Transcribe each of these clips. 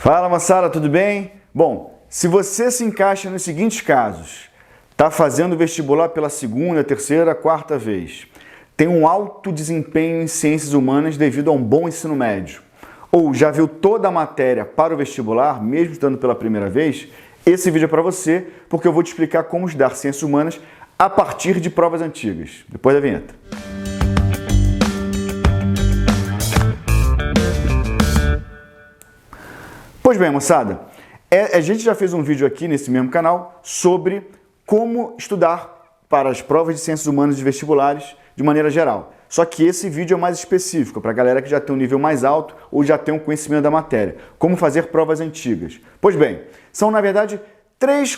Fala, moçada, tudo bem? Bom, se você se encaixa nos seguintes casos: está fazendo vestibular pela segunda, terceira, quarta vez, tem um alto desempenho em ciências humanas devido a um bom ensino médio, ou já viu toda a matéria para o vestibular, mesmo estudando pela primeira vez, esse vídeo é para você, porque eu vou te explicar como estudar ciências humanas a partir de provas antigas. Depois da vinheta. Pois bem, moçada, a gente já fez um vídeo aqui nesse mesmo canal sobre como estudar para as provas de ciências humanas de vestibulares de maneira geral. Só que esse vídeo é mais específico para a galera que já tem um nível mais alto ou já tem um conhecimento da matéria. Como fazer provas antigas. Pois bem, são na verdade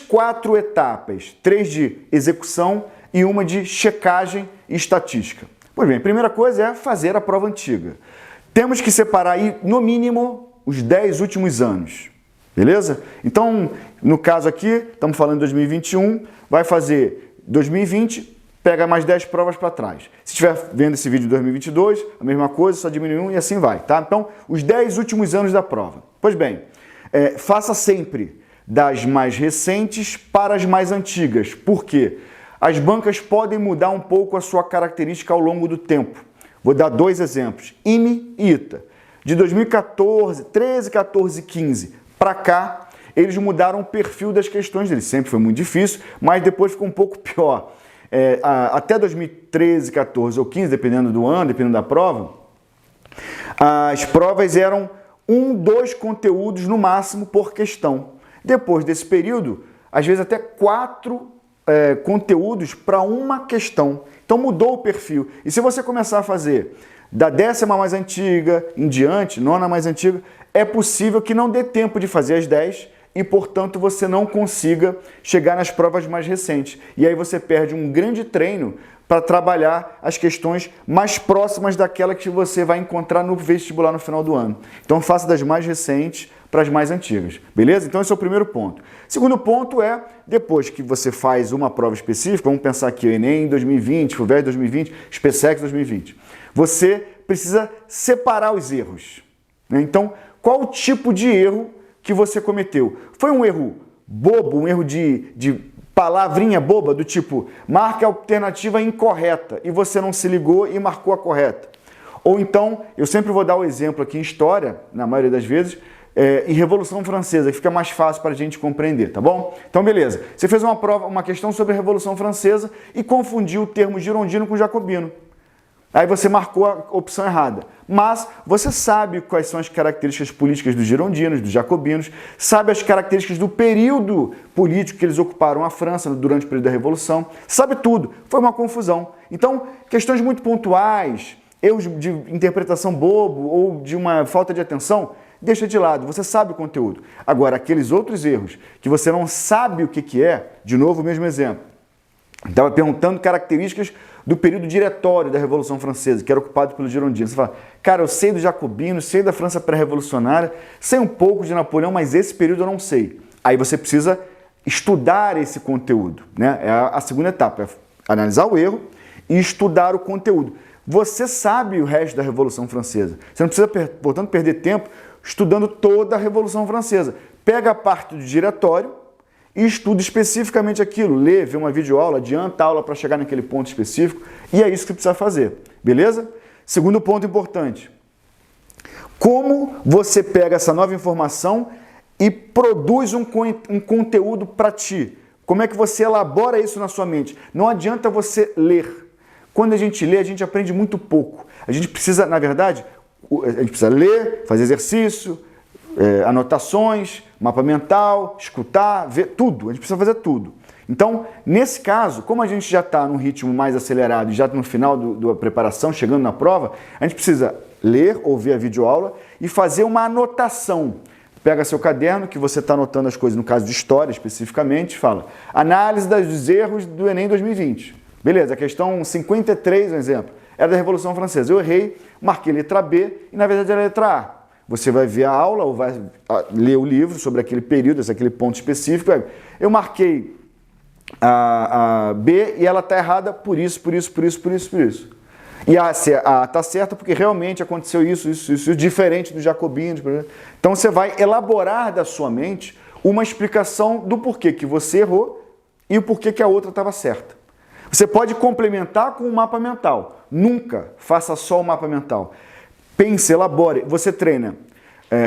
4 etapas. 3 de execução e uma de checagem e estatística. Pois bem, a primeira coisa é fazer a prova antiga. Temos que separar aí, no mínimo, os 10 últimos anos, beleza? Então, no caso aqui, estamos falando de 2021, vai fazer 2020, pega mais 10 provas para trás. Se estiver vendo esse vídeo de 2022, a mesma coisa, só diminui um e assim vai, tá? Então, os 10 últimos anos da prova. Pois bem, faça sempre das mais recentes para as mais antigas. Por quê? As bancas podem mudar um pouco a sua característica ao longo do tempo. Vou dar 2 exemplos, IME e ITA. De 2014, 13, 14 e 15 para cá, eles mudaram o perfil das questões deles. Sempre foi muito difícil, mas depois ficou um pouco pior. Até 2013, 14 ou 15, dependendo do ano, dependendo da prova, as provas eram 1, 2 conteúdos no máximo por questão. Depois desse período, às vezes até 4 conteúdos para uma questão. Então mudou o perfil. E se você começar a fazer da 10ª mais antiga em diante, 9ª mais antiga, é possível que não dê tempo de fazer as 10 e, portanto, você não consiga chegar nas provas mais recentes. E aí você perde um grande treino para trabalhar as questões mais próximas daquela que você vai encontrar no vestibular no final do ano. Então faça das mais recentes para as mais antigas, beleza? Então esse é o primeiro ponto. Segundo ponto é, depois que você faz uma prova específica, vamos pensar aqui, o Enem 2020, FUVEST 2020, SPSEC 2020, você precisa separar os erros, né? Então, qual o tipo de erro que você cometeu? Foi um erro bobo, um erro de palavrinha boba, do tipo, marque a alternativa incorreta e você não se ligou e marcou a correta? Ou então, eu sempre vou dar o exemplo aqui em história, na maioria das vezes, em Revolução Francesa, que fica mais fácil para a gente compreender, tá bom? Então, beleza. Você fez uma questão sobre a Revolução Francesa e confundiu o termo girondino com jacobino. Aí você marcou a opção errada. Mas você sabe quais são as características políticas dos girondinos, dos jacobinos, sabe as características do período político que eles ocuparam a França durante o período da Revolução, sabe tudo. Foi uma confusão. Então, questões muito pontuais, erros de interpretação bobo ou de uma falta de atenção, deixa de lado, você sabe o conteúdo. Agora, aqueles outros erros que você não sabe o que é, de novo o mesmo exemplo. Estava perguntando características do período diretório da Revolução Francesa, que era ocupado pelos girondinos. Você fala, cara, eu sei dos jacobinos, sei da França pré-revolucionária, sei um pouco de Napoleão, mas esse período eu não sei. Aí você precisa estudar esse conteúdo, né? É a segunda etapa, é analisar o erro e estudar o conteúdo. Você sabe o resto da Revolução Francesa. Você não precisa, portanto, perder tempo estudando toda a Revolução Francesa. Pega a parte do diretório e estuda especificamente aquilo. Lê, vê uma videoaula, adianta a aula para chegar naquele ponto específico. E é isso que precisa fazer, beleza? Segundo ponto importante. Como você pega essa nova informação e produz um conteúdo para ti? Como é que você elabora isso na sua mente? Não adianta você ler. Quando a gente lê, a gente aprende muito pouco. A gente precisa, na verdade, a gente precisa ler, fazer exercício, anotações, mapa mental, escutar, ver tudo. A gente precisa fazer tudo. Então, nesse caso, como a gente já está num ritmo mais acelerado e já no final da preparação, chegando na prova, a gente precisa ler, ouvir a videoaula e fazer uma anotação. Pega seu caderno, que você está anotando as coisas, no caso de história especificamente, fala análise dos erros do Enem 2020. Beleza, a questão 53, um exemplo, era da Revolução Francesa. Eu errei, marquei letra B e na verdade era letra A. Você vai ver a aula ou vai ler o livro sobre aquele período, aquele ponto específico. Eu marquei a B e ela está errada por isso. E tá certo porque realmente aconteceu isso, diferente dos jacobinos. Então você vai elaborar da sua mente uma explicação do porquê que você errou e o porquê que a outra estava certa. Você pode complementar com o mapa mental. Nunca faça só o mapa mental. Pense, elabore. Você treina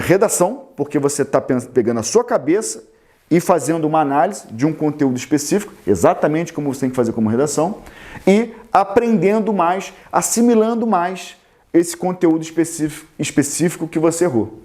redação, porque você está pegando a sua cabeça e fazendo uma análise de um conteúdo específico, exatamente como você tem que fazer como redação, e aprendendo mais, assimilando mais esse conteúdo específico que você errou.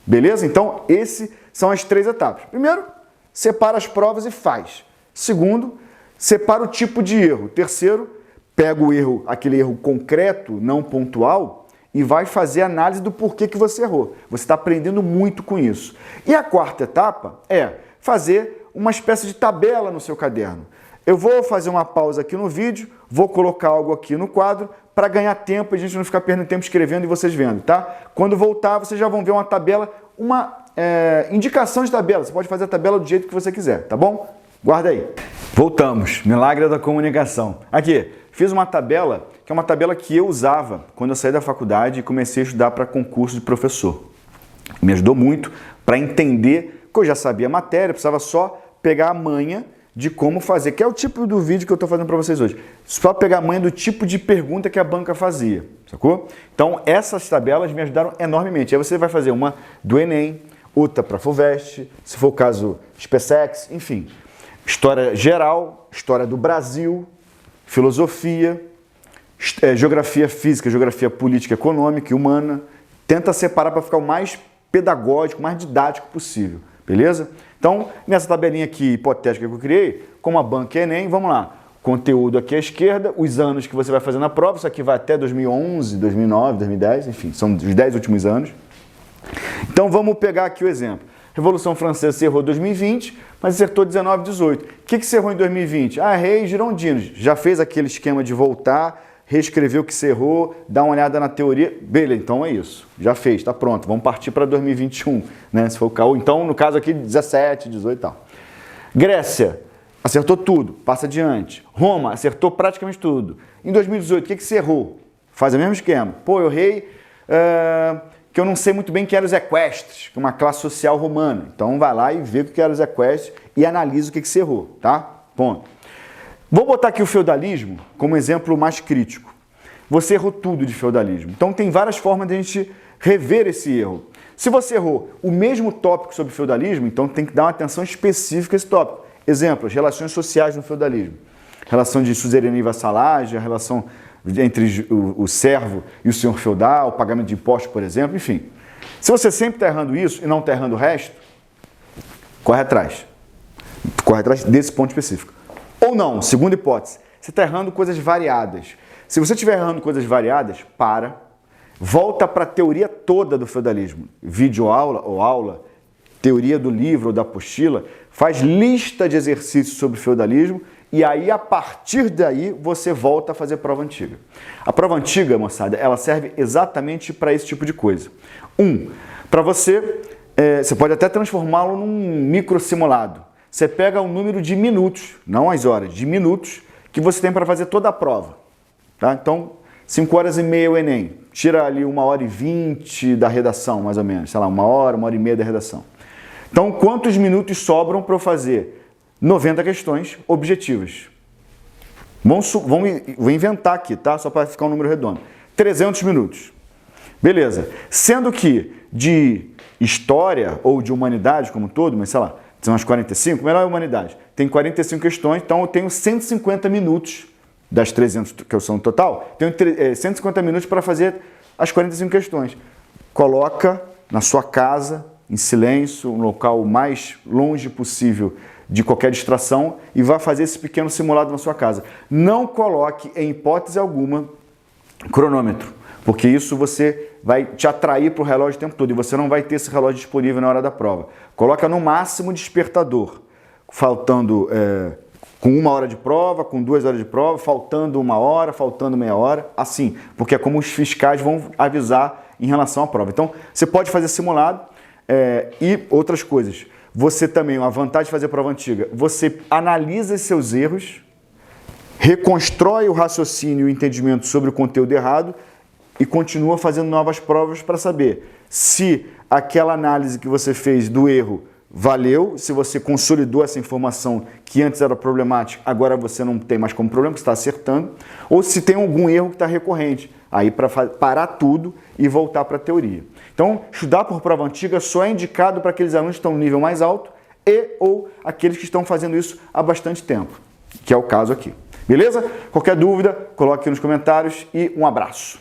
Beleza? Então, esses são as 3 etapas. Primeiro, separa as provas e faz. Segundo, separa o tipo de erro. Terceiro, pega o erro, aquele erro concreto, não pontual, e vai fazer análise do porquê que você errou. Você está aprendendo muito com isso. E a 4ª etapa é fazer uma espécie de tabela no seu caderno. Eu vou fazer uma pausa aqui no vídeo, vou colocar algo aqui no quadro para ganhar tempo e a gente não ficar perdendo tempo escrevendo e vocês vendo, tá? Quando voltar, vocês já vão ver uma tabela, uma indicação de tabela. Você pode fazer a tabela do jeito que você quiser, tá bom? Guarda aí. Voltamos. Milagre da comunicação. Aqui, fiz uma tabela, que é uma tabela que eu usava quando eu saí da faculdade e comecei a estudar para concurso de professor. Me ajudou muito para entender que eu já sabia a matéria, precisava só pegar a manha de como fazer, que é o tipo do vídeo que eu estou fazendo para vocês hoje. Só pegar a manha do tipo de pergunta que a banca fazia, sacou? Então, essas tabelas me ajudaram enormemente. Aí você vai fazer uma do Enem, outra para FUVEST, se for o caso, SpaceX, enfim. História geral, história do Brasil, filosofia, geografia física, geografia política, econômica e humana. Tenta separar para ficar o mais pedagógico, mais didático possível, beleza? Então, nessa tabelinha aqui hipotética que eu criei, como a banca e Enem, vamos lá. Conteúdo aqui à esquerda, os anos que você vai fazer na prova, isso aqui vai até 2011, 2009, 2010, enfim, são os 10 últimos anos. Então, vamos pegar aqui o exemplo. Revolução Francesa você errou em 2020, mas acertou 19, 18. O que você errou em 2020? Ah, errei girondinos. Já fez aquele esquema de voltar, reescrever o que você errou, dar uma olhada na teoria. Beleza, então é isso. Já fez, está pronto. Vamos partir para 2021, né? Se for o caso. Então, no caso aqui, 17, 18 e tal. Grécia, acertou tudo, passa adiante. Roma, acertou praticamente tudo. Em 2018, o que você errou? Faz o mesmo esquema. Pô, eu errei que eu não sei muito bem quem eram os equestres, que é uma classe social romana. Então, vai lá e vê o que eram os equestres e analisa o que você errou, tá? Ponto. Vou botar aqui o feudalismo como exemplo mais crítico. Você errou tudo de feudalismo. Então, tem várias formas de a gente rever esse erro. Se você errou o mesmo tópico sobre feudalismo, então tem que dar uma atenção específica a esse tópico. Exemplo, as relações sociais no feudalismo. Relação de suzerania e vassalagem, a relação entre o servo e o senhor feudal, o pagamento de impostos, por exemplo, enfim. Se você sempre está errando isso e não está errando o resto, corre atrás. Corre atrás desse ponto específico. Ou não, segunda hipótese, você está errando coisas variadas. Se você estiver errando coisas variadas, volta para a teoria toda do feudalismo. Vídeo-aula ou aula, teoria do livro ou da apostila, faz lista de exercícios sobre feudalismo e aí, a partir daí, você volta a fazer prova antiga. A prova antiga, moçada, ela serve exatamente para esse tipo de coisa. Para você pode até transformá-lo num microsimulado. Você pega o número de minutos, não as horas, de minutos que você tem para fazer toda a prova. Tá? Então, 5 horas e meia o Enem. Tira ali 1h20 da redação, mais ou menos. Sei lá, 1 hora, 1h30 da redação. Então, quantos minutos sobram para eu fazer 90 questões objetivas? Vou inventar aqui, tá? Só para ficar um número redondo. 300 minutos. Beleza. Sendo que de história ou de humanidade como um todo, mas sei lá, são umas 45, melhor é humanidade. Tem 45 questões, então eu tenho 150 minutos das 300 que são no total, tenho 150 minutos para fazer as 45 questões. Coloca na sua casa, em silêncio, um local mais longe possível de qualquer distração e vá fazer esse pequeno simulado na sua casa. Não coloque, em hipótese alguma, cronômetro, porque isso você vai te atrair para o relógio o tempo todo e você não vai ter esse relógio disponível na hora da prova. Coloca no máximo despertador, faltando com 1 hora de prova, com 2 horas de prova, faltando 1 hora, faltando meia hora, assim, porque é como os fiscais vão avisar em relação à prova. Então, você pode fazer simulado e outras coisas. Você também, uma vantagem de fazer prova antiga, você analisa seus erros, reconstrói o raciocínio e o entendimento sobre o conteúdo errado e continua fazendo novas provas para saber se aquela análise que você fez do erro valeu, se você consolidou essa informação que antes era problemática, agora você não tem mais como problema, que está acertando, ou se tem algum erro que está recorrente, aí para parar tudo e voltar para a teoria. Então, estudar por prova antiga só é indicado para aqueles alunos que estão no nível mais alto e ou aqueles que estão fazendo isso há bastante tempo, que é o caso aqui. Beleza? Qualquer dúvida, coloque aqui nos comentários e um abraço.